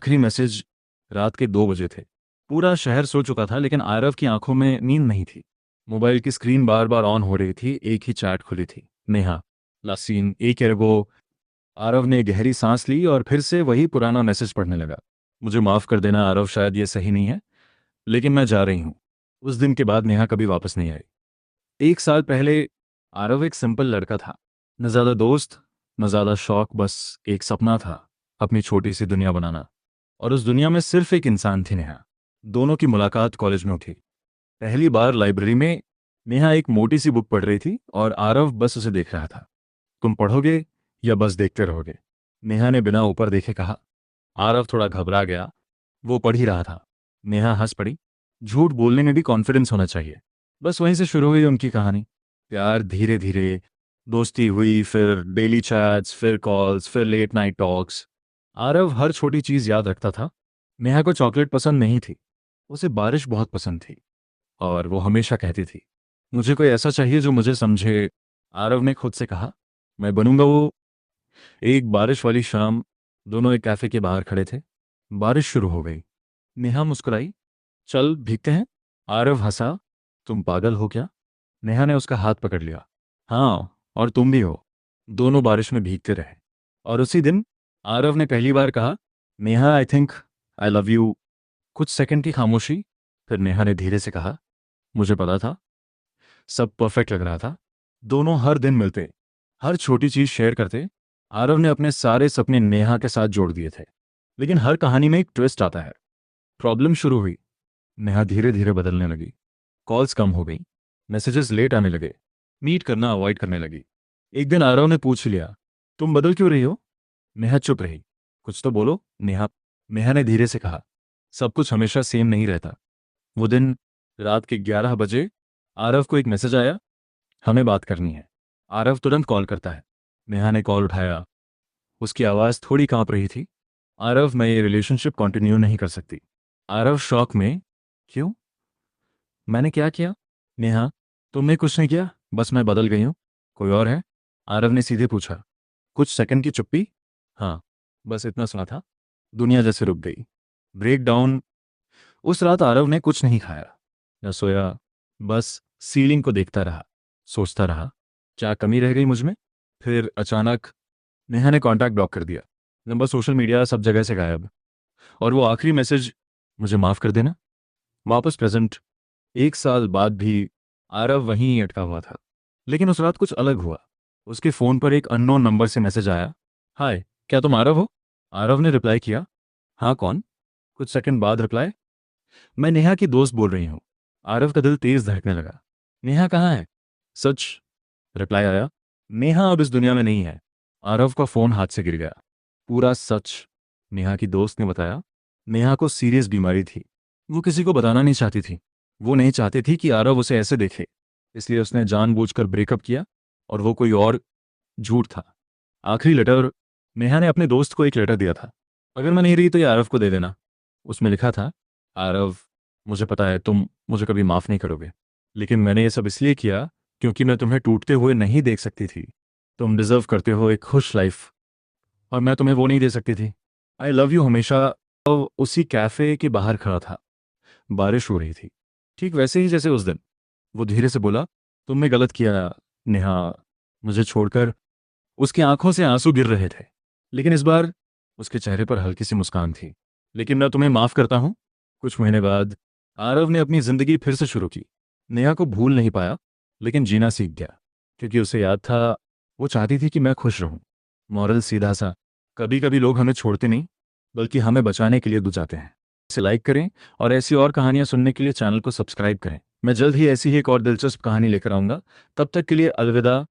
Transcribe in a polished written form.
आखिरी मैसेज रात के 2 बजे थे। पूरा शहर सो चुका था, लेकिन आरव की आंखों में नींद नहीं थी। मोबाइल की स्क्रीन बार बार ऑन हो रही थी, एक ही चैट खुली थी। नेहा, लासीन, एक ईयर अगो। आरव ने गहरी सांस ली और फिर से वही पुराना मैसेज पढ़ने लगा। मुझे माफ़ कर देना आरव, शायद ये सही नहीं है, लेकिन मैं जा रही हूँ। उस दिन के बाद नेहा कभी वापस नहीं आई। 1 साल पहले आरव एक सिंपल लड़का था। न ज़्यादा दोस्त, न ज़्यादा शौक, बस एक सपना था, अपनी छोटी सी दुनिया बनाना। और उस दुनिया में सिर्फ एक इंसान थी, नेहा। दोनों की मुलाकात कॉलेज में थी। पहली बार लाइब्रेरी में नेहा एक मोटी सी बुक पढ़ रही थी और आरव बस उसे देख रहा था। तुम पढ़ोगे या बस देखते रहोगे? नेहा ने बिना ऊपर देखे कहा। आरव थोड़ा घबरा गया। वो पढ़ ही रहा था। नेहा हंस पड़ी। झूठ बोलने में भी कॉन्फिडेंस होना चाहिए। बस वहीं से शुरू हुई उनकी कहानी। प्यार धीरे धीरे, दोस्ती हुई, फिर डेली चैट्स, फिर कॉल्स, फिर लेट नाइट टॉक्स। आरव हर छोटी चीज़ याद रखता था। नेहा को चॉकलेट पसंद नहीं थी, उसे बारिश बहुत पसंद थी, और वो हमेशा कहती थी, मुझे कोई ऐसा चाहिए जो मुझे समझे। आरव ने खुद से कहा, मैं बनूंगा वो। एक बारिश वाली शाम दोनों एक कैफे के बाहर खड़े थे। बारिश शुरू हो गई। नेहा मुस्कुराई, चल भीगते हैं। आरव हंसा, तुम पागल हो क्या? नेहा ने उसका हाथ पकड़ लिया। हाँ, और तुम भी हो। दोनों बारिश में भीगते रहे। और उसी दिन आरव ने पहली बार कहा, Neha, I think I love you. कुछ सेकंड की खामोशी, फिर नेहा ने धीरे से कहा, मुझे पता था। सब परफेक्ट लग रहा था। दोनों हर दिन मिलते, हर छोटी चीज शेयर करते। आरव ने अपने सारे सपने नेहा के साथ जोड़ दिए थे। लेकिन हर कहानी में एक ट्विस्ट आता है। प्रॉब्लम शुरू हुई। नेहा धीरे धीरे बदलने लगी। कॉल्स कम हो गई, मैसेजेस लेट आने लगे, मीट करना अवॉइड करने लगी। एक दिन आरव ने पूछ लिया, तुम बदल क्यों रही हो? नेहा चुप रही। कुछ तो बोलो नेहा। नेहा ने धीरे से कहा, सब कुछ हमेशा सेम नहीं रहता। वो दिन, रात के 11 बजे आरव को एक मैसेज आया, हमें बात करनी है। आरव तुरंत कॉल करता है। नेहा ने कॉल उठाया। उसकी आवाज़ थोड़ी कांप रही थी। आरव, मैं ये रिलेशनशिप कंटिन्यू नहीं कर सकती। आरव शॉक में, क्यों? मैंने क्या किया? नेहा, तुमने कुछ नहीं किया, बस मैं बदल गई हूँ। कोई और है? आरव ने सीधे पूछा। कुछ सेकंड की चुप्पी। हाँ, बस इतना सुना था। दुनिया जैसे रुक गई। Break down. उस रात आरव ने कुछ नहीं खाया, न सोया। बस सीलिंग को देखता रहा, सोचता रहा, क्या कमी रह गई मुझ में। फिर अचानक नेहा ने कांटेक्ट ब्लॉक कर दिया। नंबर, सोशल मीडिया, सब जगह से गायब। और वो आखिरी मैसेज, मुझे माफ़ कर देना, वापस प्रेजेंट। 1 साल बाद भी आरव वहीं अटका हुआ था। लेकिन उस रात कुछ अलग हुआ। उसके फ़ोन पर एक अननोन नंबर से मैसेज आया। हाय, क्या तुम आरव हो? आरव ने रिप्लाई किया, हाँ कौन? कुछ सेकंड बाद रिप्लाई, मैं नेहा की दोस्त बोल रही हूँ। आरव का दिल तेज धड़कने लगा। नेहा कहाँ है? सच, रिप्लाई आया, नेहा अब इस दुनिया में नहीं है। आरव का फ़ोन हाथ से गिर गया। पूरा सच। नेहा की दोस्त ने बताया, नेहा को सीरियस बीमारी थी। वो किसी को बताना नहीं चाहती थी। वो नहीं चाहती थी कि आरव उसे ऐसे देखे, इसलिए उसने जानबूझकर ब्रेकअप किया। और वो कोई और झूठ था। आखिरी लेटर, नेहा ने अपने दोस्त को एक लेटर दिया था। अगर मैं नहीं रही तो ये आरव को दे देना। उसमें लिखा था, आरव, मुझे पता है तुम मुझे कभी माफ़ नहीं करोगे, लेकिन मैंने ये सब इसलिए किया क्योंकि मैं तुम्हें टूटते हुए नहीं देख सकती थी। तुम डिज़र्व करते हो एक खुश लाइफ, और मैं तुम्हें वो नहीं दे सकती थी। आई लव यू हमेशा। तो उसी कैफ़े के बाहर खड़ा था। बारिश हो रही थी, ठीक वैसे ही जैसे उस दिन। वो धीरे से बोला, तुमने गलत किया नेहा, मुझे छोड़कर। उसकी आंखों से आंसू गिर रहे थे, लेकिन इस बार उसके चेहरे पर हल्की सी मुस्कान थी। लेकिन मैं तुम्हें माफ़ करता हूँ। कुछ महीने बाद आरव ने अपनी ज़िंदगी फिर से शुरू की। नेहा को भूल नहीं पाया, लेकिन जीना सीख गया, क्योंकि उसे याद था, वो चाहती थी कि मैं खुश रहूं। मॉरल सीधा सा, कभी कभी लोग हमें छोड़ते नहीं, बल्कि हमें बचाने के लिए दूर जाते हैं। इसे लाइक करें, और ऐसी और कहानियां सुनने के लिए चैनल को सब्सक्राइब करें। मैं जल्द ही ऐसी ही एक और दिलचस्प कहानी लेकर आऊँगा। तब तक के लिए अलविदा।